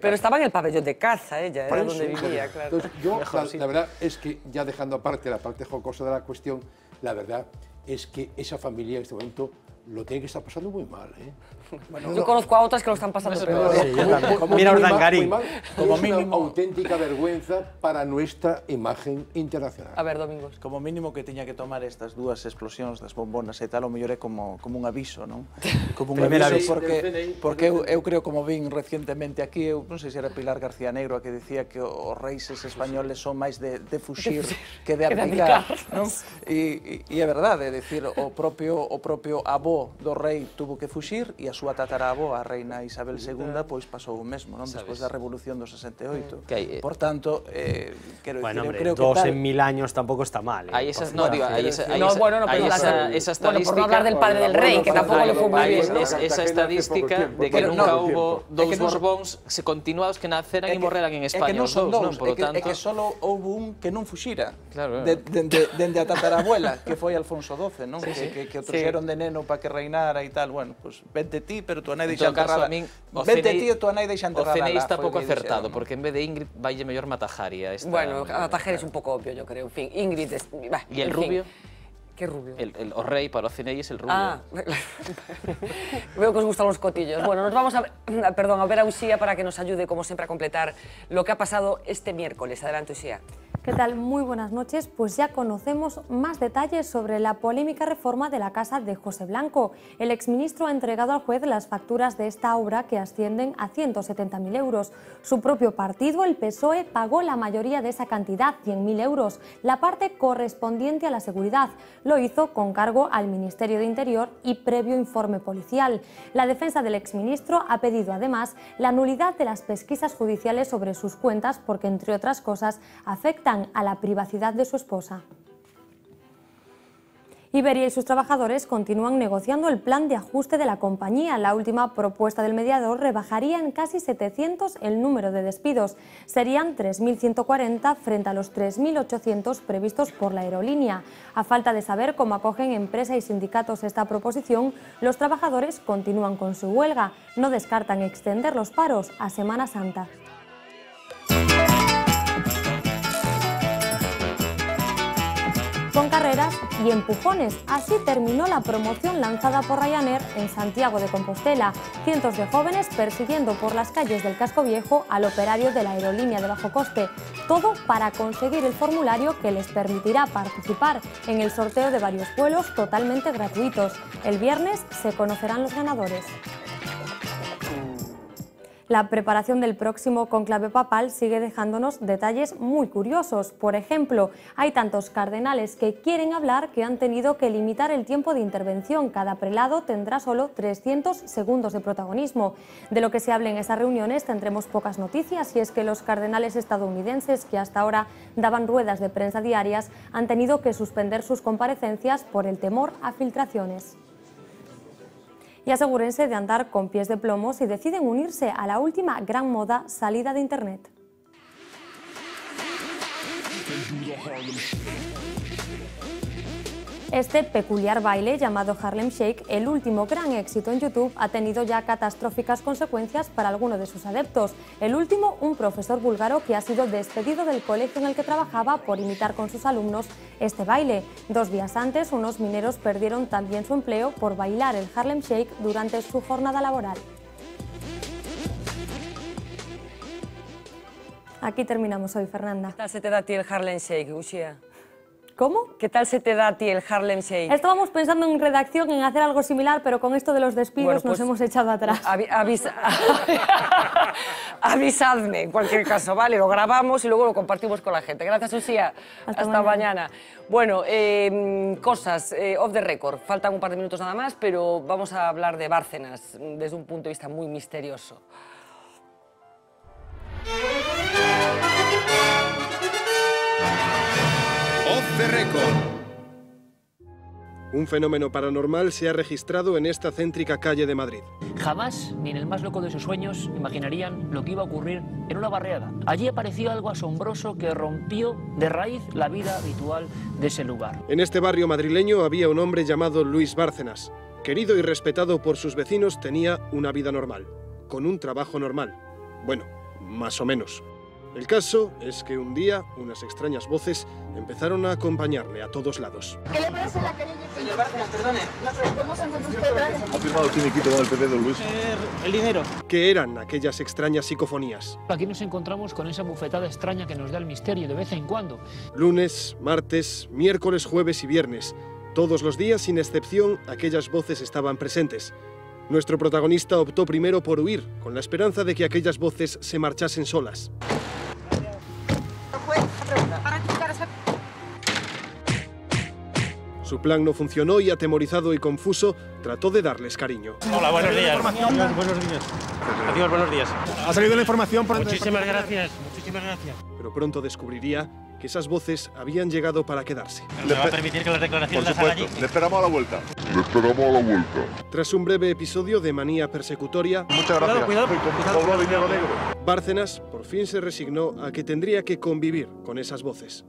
Pero estaba en el pabellón de caza ella, era donde vivía, claro. Entonces, yo, la verdad es que, ya dejando aparte la parte jocosa de la cuestión, la verdad es que esa familia en este momento lo tiene que estar pasando muy mal, ¿eh? Bueno, yo conozco a otras que lo están pasando peor. Mira Urdangarín. Como mínimo, auténtica vergüenza para nuestra imagen internacional. A ver, Domingos. Como mínimo que tiña que tomar estas dúas explosións das bombonas e tal, o mellor é como un aviso, non? Como un aviso, porque eu creo, como vin recientemente aquí, eu non sei se era Pilar García Negro a que dicía que os reis españoles son máis de fuxir que de abdicar, non? E é verdade, é dicir, o propio avó do rei tuvo que fuxir e a súa tataravó, a reina Isabel II, pois pasou o mesmo, non? Despois da Revolución do 68. Por tanto, quero dicir, eu creo que dos en 1000 años tampouco está mal. Ahí esas, no, digo, ahí esa por no hablar del padre del rey, que tampouco le fue muy bien, ¿no? Esa estadística de que nunca hubo dous Borbóns continuados que naceran e morreran en España. É que non son dous, é que solo houve un que non fuxira. Dende a tatarabuela, que foi Alfonso XII, non? Que o trouxeron de neno para que reinara e tal. Bueno, pues vente ti, pero tu anai deixa enterrada. Vente ti e tu anai deixa enterrada. O CNI está pouco acertado, porque en vez de Ingrid vaille mellor Matajaria. Bueno, Matajaria es un pouco obvio, yo creo. En fin, Ingrid... ¿Y el rubio? ¿Qué rubio? O rey para o CNI es el rubio. Ah, veo que os gustan los cotillos. Bueno, nos vamos a ver a Uxía para que nos ayude, como siempre, a completar lo que ha pasado este miércoles. Adelante, Uxía. ¿Qué tal? Muy buenas noches. Pues ya conocemos más detalles sobre la polémica reforma de la casa de José Blanco. El exministro ha entregado al juez las facturas de esta obra que ascienden a 170.000 euros. Su propio partido, el PSOE, pagó la mayoría de esa cantidad, 100.000 euros, la parte correspondiente a la seguridad. Lo hizo con cargo al Ministerio de Interior y previo informe policial. La defensa del exministro ha pedido además la nulidad de las pesquisas judiciales sobre sus cuentas porque, entre otras cosas, afectan a la privacidad de su esposa. Iberia y sus trabajadores continúan negociando el plan de ajuste de la compañía. La última propuesta del mediador rebajaría en casi 700 el número de despidos. Serían 3.140 frente a los 3.800 previstos por la aerolínea. A falta de saber cómo acogen empresa y sindicatos esta proposición, los trabajadores continúan con su huelga. No descartan extender los paros a Semana Santa. Con carreras y empujones. Así terminó la promoción lanzada por Ryanair en Santiago de Compostela. Cientos de jóvenes persiguiendo por las calles del casco viejo al operario de la aerolínea de bajo coste. Todo para conseguir el formulario que les permitirá participar en el sorteo de varios vuelos totalmente gratuitos. El viernes se conocerán los ganadores. La preparación del próximo cónclave papal sigue dejándonos detalles muy curiosos. Por ejemplo, hay tantos cardenales que quieren hablar que han tenido que limitar el tiempo de intervención. Cada prelado tendrá solo 300 segundos de protagonismo. De lo que se hable en esas reuniones tendremos pocas noticias, y es que los cardenales estadounidenses, que hasta ahora daban ruedas de prensa diarias, han tenido que suspender sus comparecencias por el temor a filtraciones. Y asegúrense de andar con pies de plomo si deciden unirse a la última gran moda salida de Internet. Este peculiar baile llamado Harlem Shake, el último gran éxito en YouTube, ha tenido ya catastróficas consecuencias para algunos de sus adeptos. El último, un profesor búlgaro que ha sido despedido del colegio en el que trabajaba por imitar con sus alumnos este baile. 2 días antes, unos mineros perdieron también su empleo por bailar el Harlem Shake durante su jornada laboral. Aquí terminamos hoy, Fernanda. ¿Qué tal se te da a ti el Harlem Shake, Uxía? ¿Cómo? ¿Qué tal se te da a ti el Harlem Shake? Estábamos pensando en redacción en hacer algo similar, pero con esto de los despidos nos hemos echado atrás. Avisadme, en cualquier caso, ¿vale? Lo grabamos y luego lo compartimos con la gente. Gracias, Uxía. Hasta mañana. Bueno, cosas off the record. Faltan un par de minutos nada más, pero vamos a hablar de Bárcenas desde un punto de vista muy misterioso. Off the record. Un fenómeno paranormal se ha registrado en esta céntrica calle de Madrid. Jamás, ni en el más loco de sus sueños, imaginarían lo que iba a ocurrir en una barriada. Allí apareció algo asombroso que rompió de raíz la vida habitual de ese lugar. En este barrio madrileño había un hombre llamado Luis Bárcenas. Querido y respetado por sus vecinos, tenía una vida normal, con un trabajo normal. Bueno, más o menos. El caso es que un día unas extrañas voces empezaron a acompañarle a todos lados. ¿Qué le parece la querella? Señor Bárcenas, perdone. ¿Cómo se encuentra usted? ¿Ha firmado el finiquito con el PP de Luis? El dinero. ¿Qué eran aquellas extrañas psicofonías? Aquí nos encontramos con esa bufetada extraña que nos da el misterio de vez en cuando. Lunes, martes, miércoles, jueves y viernes. Todos los días, sin excepción, aquellas voces estaban presentes. Nuestro protagonista optó primero por huir, con la esperanza de que aquellas voces se marchasen solas. Su plan no funcionó y, atemorizado y confuso, trató de darles cariño. Hola, buenos días. Buenos días. Adiós, buenos días. Ha salido la información por... Muchísimas gracias. Muchísimas gracias. Pero pronto descubriría que esas voces habían llegado para quedarse. ¿Le va a permitir que las declaraciones las haga allí? Le esperamos a la vuelta. Tras un breve episodio de manía persecutoria, Muchas gracias. Cuidado. Cobró dinero negro. Bárcenas por fin se resignó a que tendría que convivir con esas voces.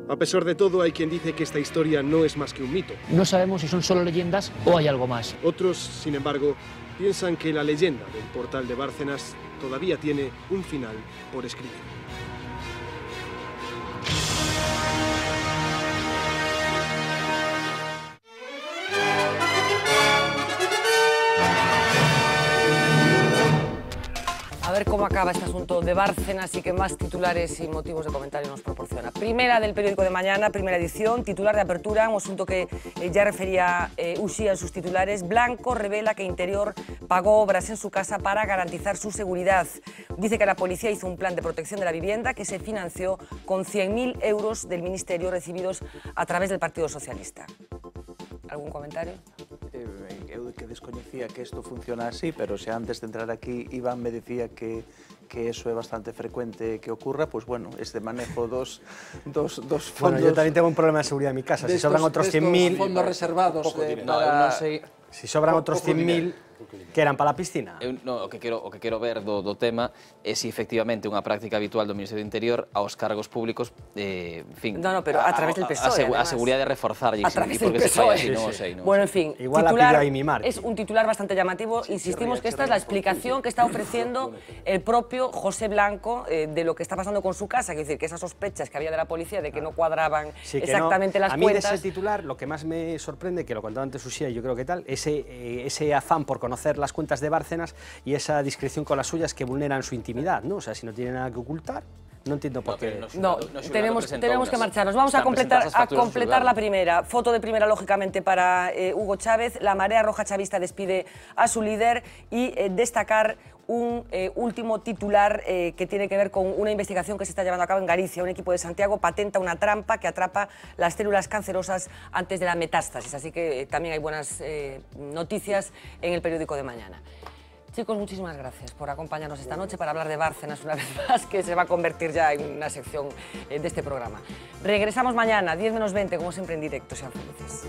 A pesar de todo, hay quien dice que esta historia no es más que un mito. No sabemos si son solo leyendas o hay algo más. Otros, sin embargo, piensan que la leyenda del portal de Bárcenas todavía tiene un final por escribir. A ver cómo acaba este asunto de Bárcenas y qué más titulares y motivos de comentario nos proporciona. Primera del periódico de mañana, primera edición, titular de apertura, un asunto que ya refería Uxía en sus titulares. Blanco revela que Interior pagó obras en su casa para garantizar su seguridad. Dice que la policía hizo un plan de protección de la vivienda que se financió con 100.000 euros del Ministerio recibidos a través del Partido Socialista. ¿Algún comentario? Eu que descoñecía que isto funciona así, pero se antes de entrar aquí Iván me decía que eso é bastante frecuente que ocurra, pues bueno, este manejo dos fondos... Bueno, yo también tengo un problema de seguridad en mi casa. Si sobran otros 100.000... fondos reservados No sei... Si sobran otros 100.000 que eran para a piscina. O que quero ver do tema é se efectivamente unha práctica habitual do Ministerio do Interior aos cargos públicos, en fin... No, pero a través del PSOE, a seguridade de reforzarlle, a través porque del se fai PSOE. así, non o sei. Bueno, en fin, igual titular, ahí mi marca. es un titular bastante llamativo. Insistimos que esta es la explicación que está ofreciendo el propio José Blanco de lo que está pasando con su casa. Es decir, que esas sospechas que había de la policía de que no cuadraban exactamente las cuentas... A mí de ese titular lo que más me sorprende, que lo contaba antes Uxía y yo creo que tal, ese afán por conocer las cuentas de Bárcenas y esa discreción con las suyas que vulneran su intimidad, ¿no? O sea, si no tiene nada que ocultar, no entiendo por qué. No, tenemos que marcharnos. Vamos a completar la primera. Foto de primera, lógicamente, para Hugo Chávez. La marea roja chavista despide a su líder y destacar un último titular que tiene que ver con una investigación que se está llevando a cabo en Galicia. Un equipo de Santiago patenta una trampa que atrapa las células cancerosas antes de la metástasis. Así que también hay buenas noticias en el periódico de mañana. Chicos, muchísimas gracias por acompañarnos esta noche para hablar de Bárcenas una vez más, que se va a convertir ya en una sección de este programa. Regresamos mañana, 10 menos 20, como siempre en directo. Sean felices.